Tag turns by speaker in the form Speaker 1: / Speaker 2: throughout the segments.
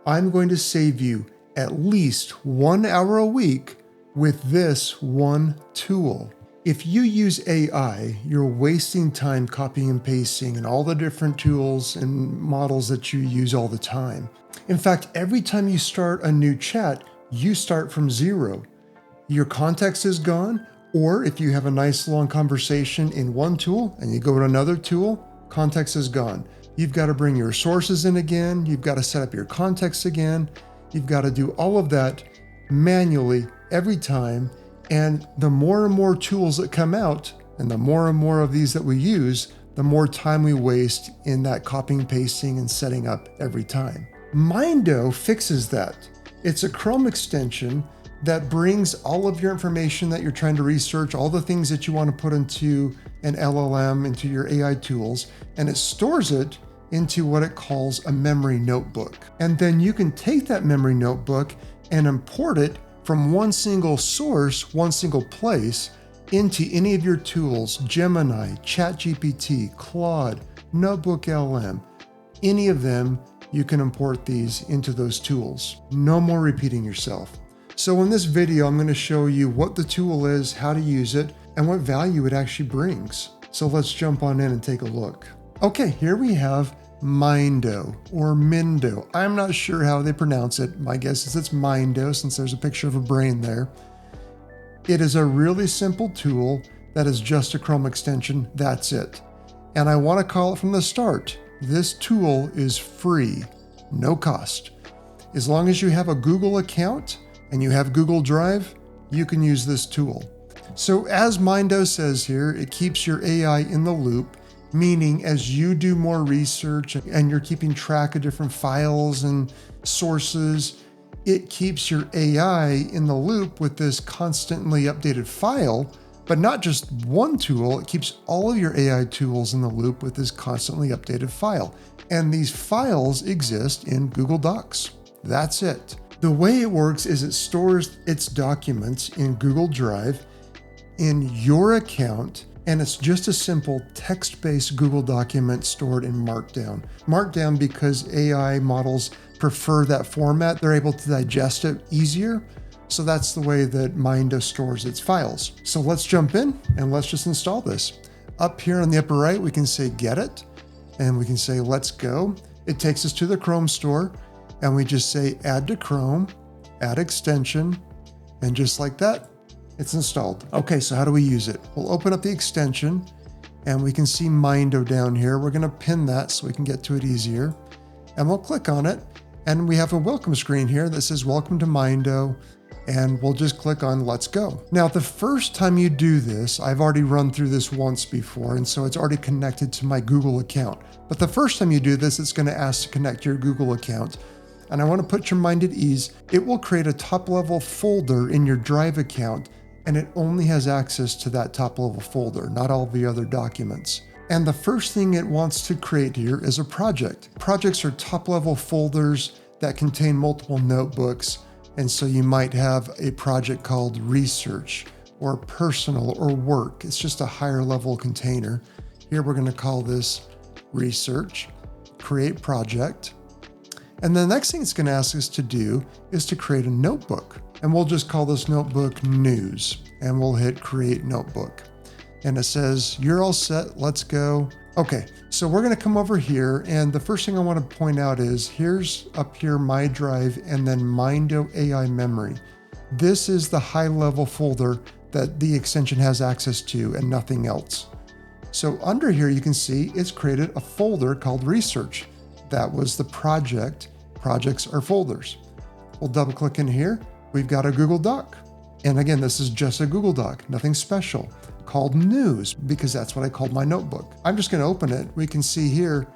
Speaker 1: I'm going to save you at least 1 hour a week with this one tool. If you use AI, you're wasting time copying and pasting and all the different tools and models that you use all the time. In fact, every time you start a new chat, you start from zero. Your context is gone, or if you have a nice long conversation in one tool and you go to another tool, context is gone. You've got to bring your sources in again. You've got to set up your context again. You've got to do all of that manually every time. And the more and more tools that come out, and the more and more of these that we use, the more time we waste in that copying, pasting, and setting up every time. Myndo fixes that. It's a Chrome extension that brings all of your information that you're trying to research, all the things that you want to put into an LLM, into your AI tools, and it stores it into what it calls a memory notebook. And then you can take that memory notebook and import it from one single source, one single place, into any of your tools, Gemini, ChatGPT, Claude, NotebookLM, any of them, you can import these into those tools. No more repeating yourself. So in this video, I'm going to show you what the tool is, how to use it, and what value it actually brings. So let's jump on in and take a look. Okay, here we have Myndo or Myndo. I'm not sure how they pronounce it. My guess is it's Myndo since there's a picture of a brain there. It is a really simple tool that is just a Chrome extension. That's it. And I want to call it from the start. This tool is free, no cost. As long as you have a Google account and you have Google Drive, you can use this tool. So as Myndo says here, it keeps your AI in the loop, meaning as you do more research and you're keeping track of different files and sources, it keeps your AI in the loop with this constantly updated file, but not just one tool, it keeps all of your AI tools in the loop with this constantly updated file. And these files exist in Google Docs. That's it. The way it works is it stores its documents in Google Drive in your account, and it's just a simple text-based Google document stored in Markdown. Markdown because AI models prefer that format. They're able to digest it easier. So that's the way that Myndo stores its files. So let's jump in and let's just install this. Up here on the upper right, we can say get it, and we can say let's go. It takes us to the Chrome store, and we just say add to Chrome, add extension, and just like that, it's installed. Okay, so how do we use it? We'll open up the extension and we can see Myndo down here. We're gonna pin that so we can get to it easier. And we'll click on it and we have a welcome screen here that says welcome to Myndo, and we'll just click on let's go. Now, the first time you do this, I've already run through this once before, and so it's already connected to my Google account. But the first time you do this, it's gonna ask to connect your Google account. And I wanna put your mind at ease. It will create a top-level folder in your Drive account, and it only has access to that top-level folder, not all the other documents. And the first thing it wants to create here is a project. Projects are top-level folders that contain multiple notebooks, and so you might have a project called Research or Personal or Work. It's just a higher level container. Here we're going to call this Research, Create Project. And the next thing it's going to ask us to do is to create a notebook. And we'll just call this notebook News, and we'll hit Create Notebook. And it says, you're all set, let's go. Okay, so we're gonna come over here, and the first thing I wanna point out is, here's up here my drive, and then Myndo AI memory. This is the high-level folder that the extension has access to and nothing else. So under here, you can see it's created a folder called Research. That was the project. Projects are folders. We'll double click in here. We've got a Google Doc. And again, this is just a Google Doc, nothing special, called News, because that's what I called my notebook. I'm just gonna open it. We can see here,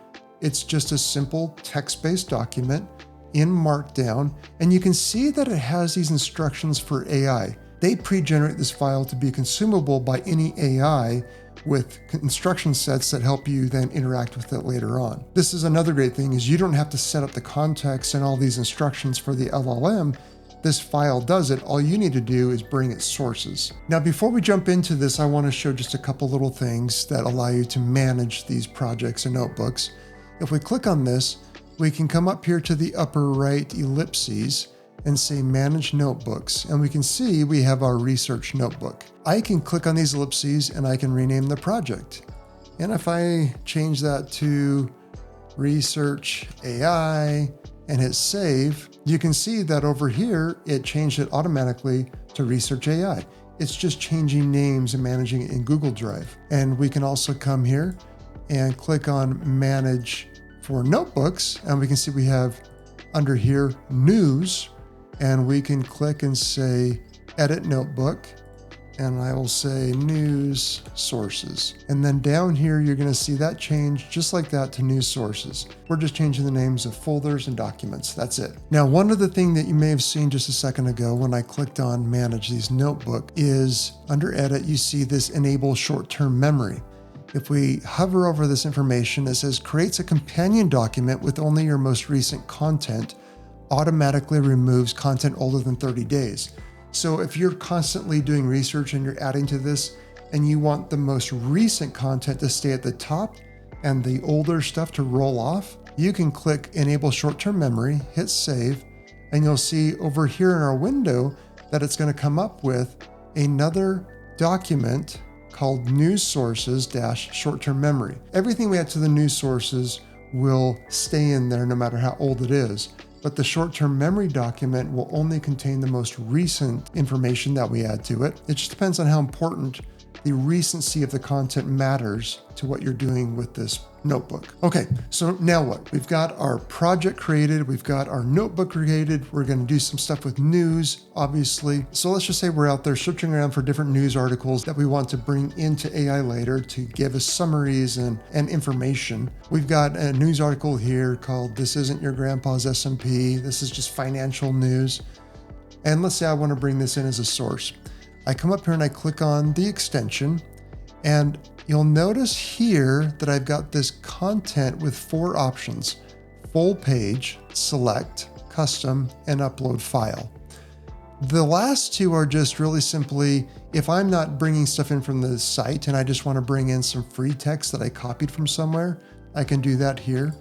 Speaker 1: it's just a simple text-based document in Markdown. And you can see that it has these instructions for AI. They pre-generate this file to be consumable by any AI with instruction sets that help you then interact with it later on. This is another great thing, is you don't have to set up the context and all these instructions for the LLM. This file does it. All you need to do is bring its sources. Now, before we jump into this, I want to show just a couple little things that allow you to manage these projects and notebooks. If we click on this, we can come up here to the upper right ellipses and say Manage Notebooks, and we can see we have our research notebook. I can click on these ellipses and I can rename the project. And if I change that to Research AI and hit save, you can see that over here, it changed it automatically to Research AI. It's just changing names and managing it in Google Drive. And we can also come here and click on Manage for Notebooks, and we can see we have under here News, and we can click and say Edit Notebook, and I will say News Sources. And then down here, you're going to see that change just like that to News Sources. We're just changing the names of folders and documents. That's it. Now, one other thing that you may have seen just a second ago when I clicked on Manage these Notebook is under Edit, you see this Enable Short-Term Memory. If we hover over this information, it says creates a companion document with only your most recent content, automatically removes content older than 30 days. So if you're constantly doing research and you're adding to this and you want the most recent content to stay at the top and the older stuff to roll off, you can click Enable Short-Term Memory, hit Save, and you'll see over here in our window that it's going to come up with another document called News Sources Short-Term Memory. Everything we add to the news sources will stay in there no matter how old it is. But the short-term memory document will only contain the most recent information that we add to it. It just depends on how important the recency of the content matters to what you're doing with this notebook. Okay, so now what? We've got our project created, we've got our notebook created, we're going to do some stuff with news, obviously. So let's just say we're out there searching around for different news articles that we want to bring into AI later to give us summaries and information. We've got a news article here called This Isn't Your Grandpa's S&P. This is just financial news. And let's say I want to bring this in as a source. I come up here and I click on the extension, and you'll notice here that I've got this content with 4 options: full page, select, custom, and upload file. The last 2 are just really simply, if I'm not bringing stuff in from the site and I just want to bring in some free text that I copied from somewhere, I can do that here.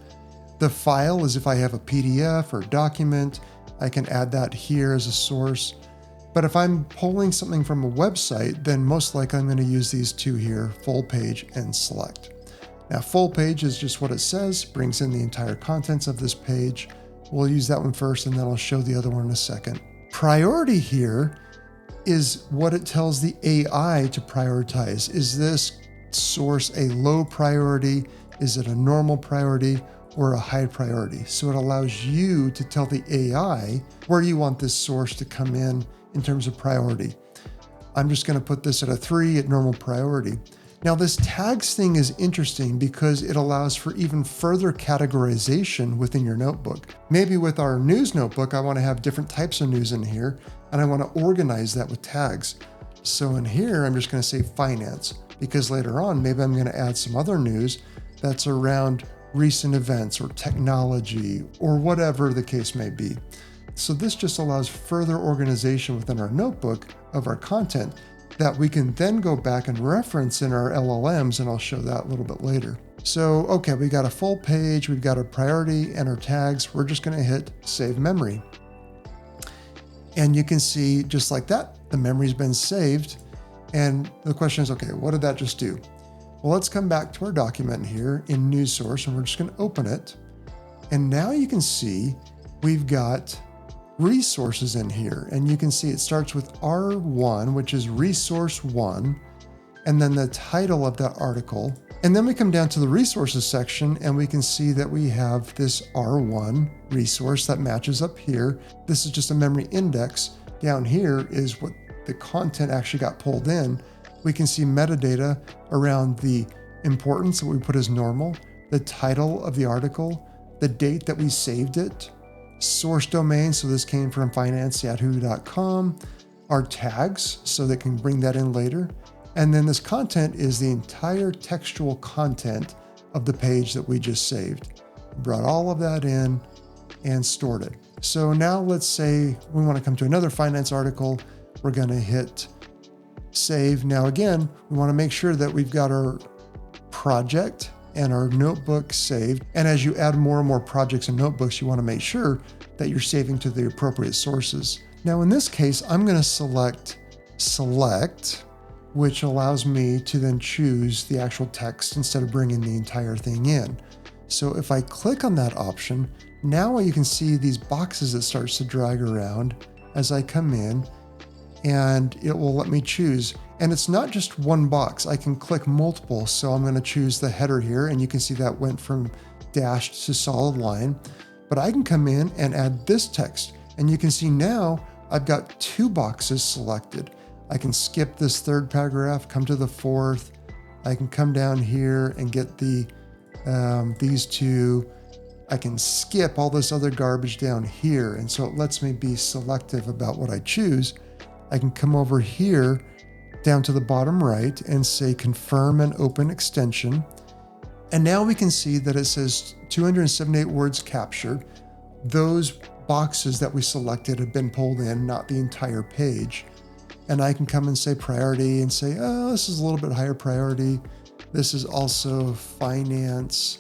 Speaker 1: The file is if I have a PDF or document, I can add that here as a source. But if I'm pulling something from a website, then most likely I'm going to use these 2 here, full page and select. Now, full page is just what it says, brings in the entire contents of this page. We'll use that one first, and then I'll show the other one in a second. Priority here is what it tells the AI to prioritize. Is this source a low priority? Is it a normal priority? Or a high priority? So it allows you to tell the AI where you want this source to come in terms of priority. I'm just going to put this at a 3 at normal priority. Now, this tags thing is interesting because it allows for even further categorization within your notebook. Maybe with our news notebook, I want to have different types of news in here, and I want to organize that with tags. So in here, I'm just going to say finance, because later on, maybe I'm going to add some other news that's around recent events or technology or whatever the case may be. So this just allows further organization within our notebook of our content that we can then go back and reference in our LLMs, and I'll show that a little bit later. So, okay, we got a full page, we've got our priority and our tags. We're just going to hit Save Memory. And you can see just like that, the memory's been saved. And the question is, okay, what did that just do? Well, let's come back to our document here in News Source, and we're just going to open it. And now you can see we've got resources in here, and you can see it starts with R1, which is resource 1, and then the title of that article. And then we come down to the resources section, and we can see that we have this R1 resource that matches up here. This is just a memory index. Down here is what the content actually got pulled in. We can see metadata around the importance that we put as normal, the title of the article, the date that we saved it, source domain, so this came from finance.yahoo.com, our tags, so they can bring that in later. And then this content is the entire textual content of the page that we just saved. Brought all of that in and stored it. So now let's say we want to come to another finance article. We're going to hit save. Now again, we want to make sure that we've got our project and our notebook saved. And as you add more and more projects and notebooks, you want to make sure that you're saving to the appropriate sources. Now in this case, I'm going to select, which allows me to then choose the actual text instead of bringing the entire thing in. So if I click on that option, now you can see these boxes that starts to drag around as I come in, and it will let me choose. And it's not just one box, I can click multiple. So I'm going to choose the header here, and you can see that went from dashed to solid line. But I can come in and add this text, and you can see now I've got 2 boxes selected. I can skip this 3rd paragraph, come to the 4th. I can come down here and get these 2. I can skip all this other garbage down here, and so it lets me be selective about what I choose. I can come over here down to the bottom right and say confirm and open extension. And now we can see that it says 278 words captured. Those boxes that we selected have been pulled in, not the entire page. And I can come and say priority and say, oh, this is a little bit higher priority. This is also finance.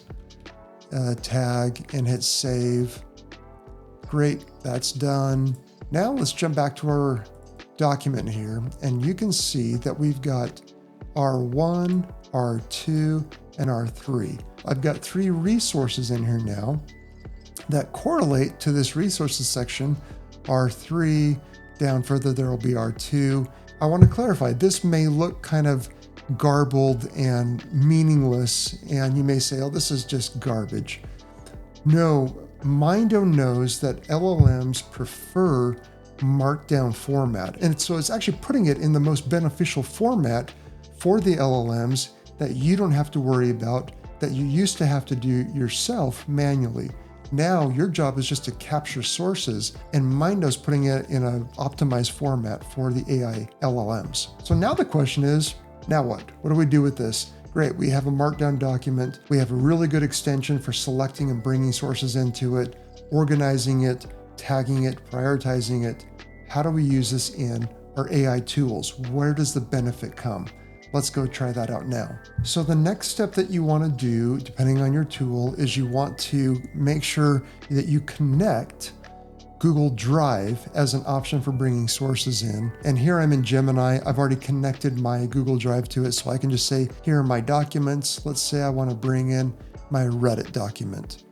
Speaker 1: Tag and hit save. Great, that's done. Now let's jump back to our document here, and you can see that we've got R1, R2, and R3. I've got 3 resources in here now that correlate to this resources section. R3, down further there will be R2. I want to clarify, this may look kind of garbled and meaningless, and you may say, oh, this is just garbage. No, Myndo knows that LLMs prefer markdown format, and so it's actually putting it in the most beneficial format for the LLMs that you don't have to worry about, that you used to have to do yourself manually. Now your job is just to capture sources, and Myndo's putting it in an optimized format for the AI LLMs. So now the question is, now what? What do we do with this? Great, we have a markdown document. We have a really good extension for selecting and bringing sources into it, organizing it, tagging it, prioritizing it. How do we use this in our AI tools? Where does the benefit come? Let's go try that out now. So the next step that you want to do, depending on your tool, is you want to make sure that you connect Google Drive as an option for bringing sources in. And here I'm in Gemini. I've already connected my Google Drive to it, so I can just say, here are my documents. Let's say I want to bring in my Reddit document,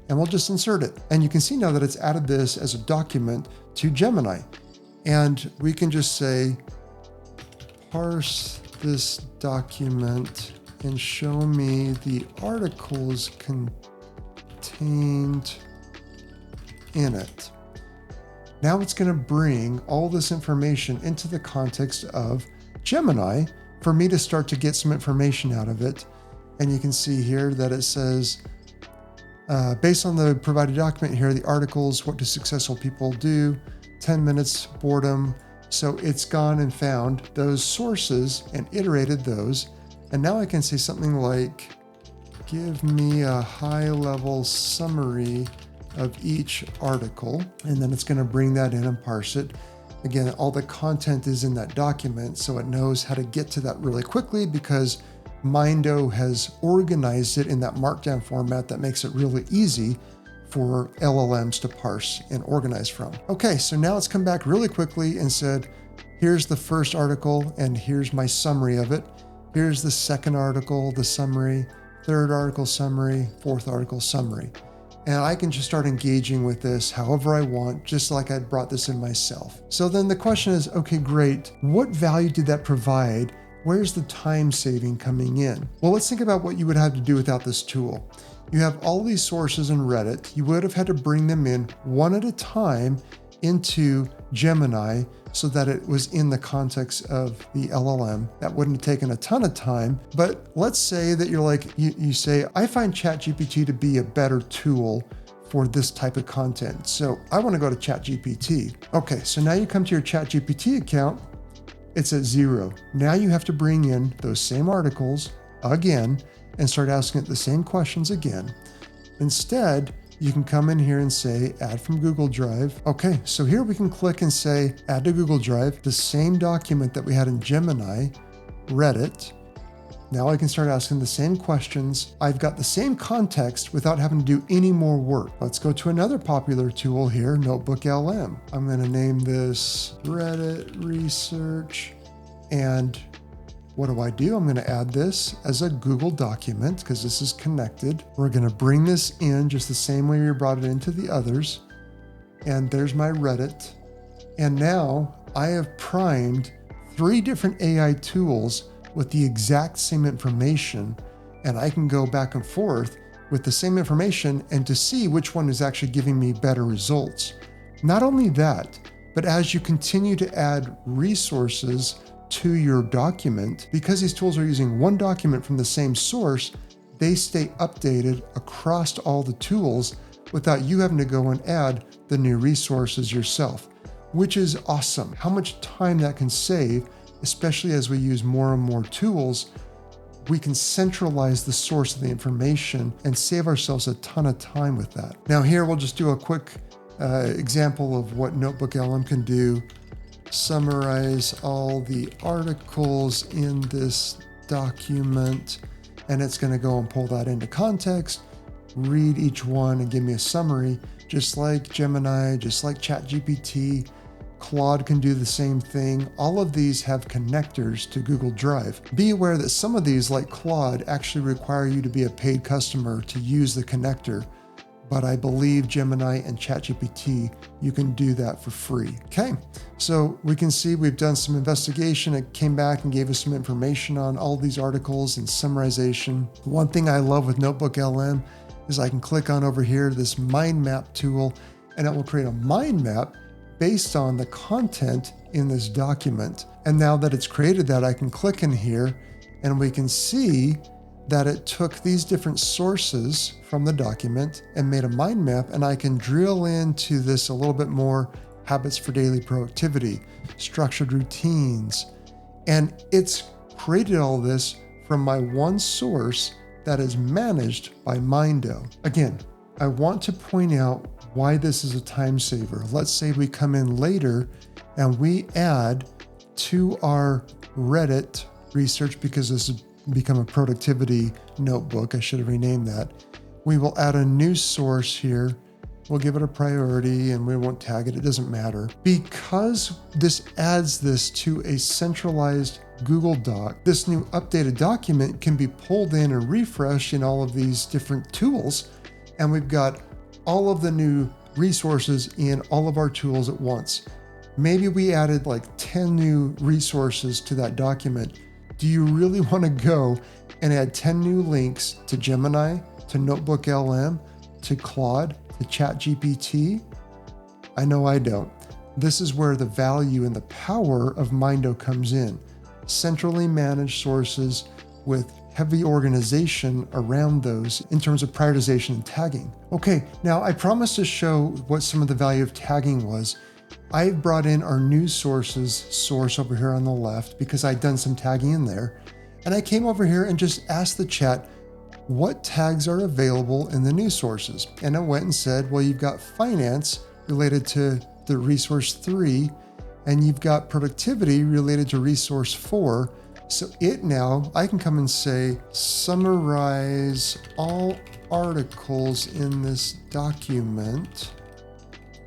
Speaker 1: and we'll just insert it. And you can see now that it's added this as a document to Gemini. And we can just say, parse this document and show me the articles contained in it. Now it's going to bring all this information into the context of Gemini for me to start to get some information out of it. And you can see here that it says, based on the provided document here, the articles, what do successful people do, 10 minutes boredom. So it's gone and found those sources and iterated those. And now I can say something like, give me a high-level summary of each article, and then it's going to bring that in and parse it. Again, all the content is in that document, so it knows how to get to that really quickly because Myndo has organized it in that markdown format that makes it really easy for LLMs to parse and organize from. Okay, so now it's come back really quickly and said, here's the first article and here's my summary of it. Here's the second article, the summary, third article summary, fourth article summary. And I can just start engaging with this however I want, just like I brought this in myself. So then the question is, okay, great. What value did that provide? Where's the time saving coming in? Well, let's think about what you would have to do without this tool. You have all these sources in Reddit. You would have had to bring them in one at a time into Gemini so that it was in the context of the LLM. That wouldn't have taken a ton of time. But let's say that you're like, you say, I find ChatGPT to be a better tool for this type of content. So I want to go to ChatGPT. Okay, so now you come to your ChatGPT account, it's at 0. Now you have to bring in those same articles again and start asking it the same questions again. Instead, you can come in here and say, add from Google Drive. Okay, so here we can click and say, add to Google Drive, the same document that we had in Gemini, Reddit. Now I can start asking the same questions. I've got the same context without having to do any more work. Let's go to another popular tool here, NotebookLM. I'm going to name this Reddit Research. And what do? I'm going to add this as a Google document because this is connected. We're going to bring this in just the same way we brought it into the others. And there's my Reddit. And now I have primed 3 different AI tools with the exact same information. And I can go back and forth with the same information and to see which one is actually giving me better results. Not only that, but as you continue to add resources to your document, because these tools are using one document from the same source, they stay updated across all the tools without you having to go and add the new resources yourself, which is awesome. How much time that can save, especially as we use more and more tools. We can centralize the source of the information and save ourselves a ton of time with that. Now here, we'll just do a quick example of what NotebookLM can do. Summarize all the articles in this document, and it's going to go and pull that into context, read each one and give me a summary, just like Gemini, just like ChatGPT. Claude can do the same thing. All of these have connectors to Google Drive. Be aware that some of these, like Claude, actually require you to be a paid customer to use the connector. But I believe Gemini and ChatGPT, you can do that for free. Okay, so we can see we've done some investigation. It came back and gave us some information on all these articles and summarization. One thing I love with NotebookLM is I can click on over here, this mind map tool, and it will create a mind map based on the content in this document. And now that it's created that, I can click in here and we can see that it took these different sources from the document and made a mind map, and I can drill into this a little bit more. Habits for daily productivity, structured routines, and it's created all this from my one source that is managed by Myndo. Again, I want to point out why this is a time saver. Let's say we come in later and we add to our Reddit research, because this has become a productivity notebook. I should have renamed that. We will add a new source here. We'll give it a priority and we won't tag it. It doesn't matter. Because this adds this to a centralized Google Doc, this new updated document can be pulled in and refreshed in all of these different tools. And we've got all of the new resources in all of our tools at once. Maybe we added like 10 new resources to that document. Do you really want to go and add 10 new links to Gemini, to NotebookLM, to Claude, to ChatGPT? I know I don't. This is where the value and the power of Myndo comes in. Centrally managed sources with heavy organization around those in terms of prioritization and tagging. Okay, now I promised to show what some of the value of tagging was. I've brought in our news sources source over here on the left because I'd done some tagging in there. And I came over here and just asked the chat what tags are available in the news sources. And it went and said, well, you've got finance related to the resource 3, and you've got productivity related to resource 4. So I can come and say, summarize all articles in this document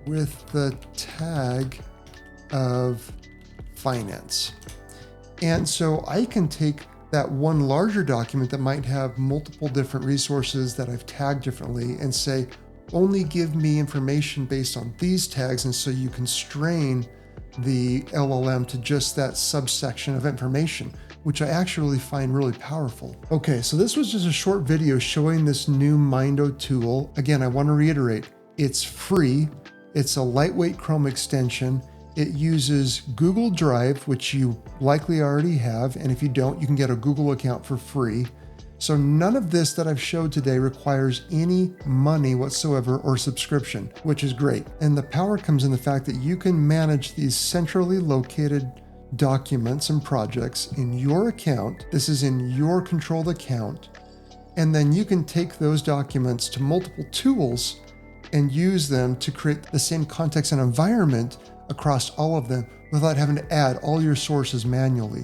Speaker 1: with the tag of finance. And so I can take that one larger document that might have multiple different resources that I've tagged differently and say, only give me information based on these tags. And so you constrain the LLM to just that subsection of information, which I actually find really powerful. Okay, so this was just a short video showing this new Myndo tool. Again, I want to reiterate, it's free. It's a lightweight Chrome extension. It uses Google Drive, which you likely already have. And if you don't, you can get a Google account for free. So none of this that I've showed today requires any money whatsoever or subscription, which is great. And the power comes in the fact that you can manage these centrally located documents and projects in your account. This is in your controlled account. And then you can take those documents to multiple tools and use them to create the same context and environment across all of them without having to add all your sources manually.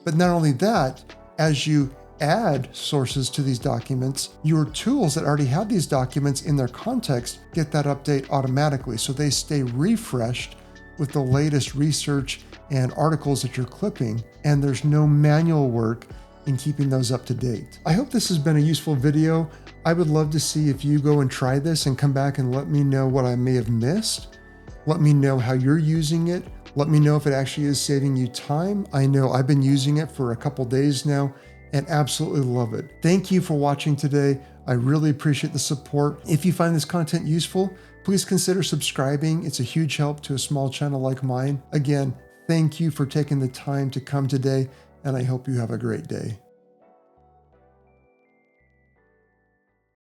Speaker 1: But not only that, as you add sources to these documents, your tools that already have these documents in their context get that update automatically, so they stay refreshed with the latest research and articles that you're clipping, and there's no manual work in keeping those up to date. I hope this has been a useful video. I would love to see if you go and try this and come back and let me know what I may have missed. Let me know how you're using it. Let me know if it actually is saving you time. I know I've been using it for a couple days now and absolutely love it. Thank you for watching today. I really appreciate the support. If you find this content useful, please consider subscribing. It's a huge help to a small channel like mine. Again, thank you for taking the time to come today, and I hope you have a great day.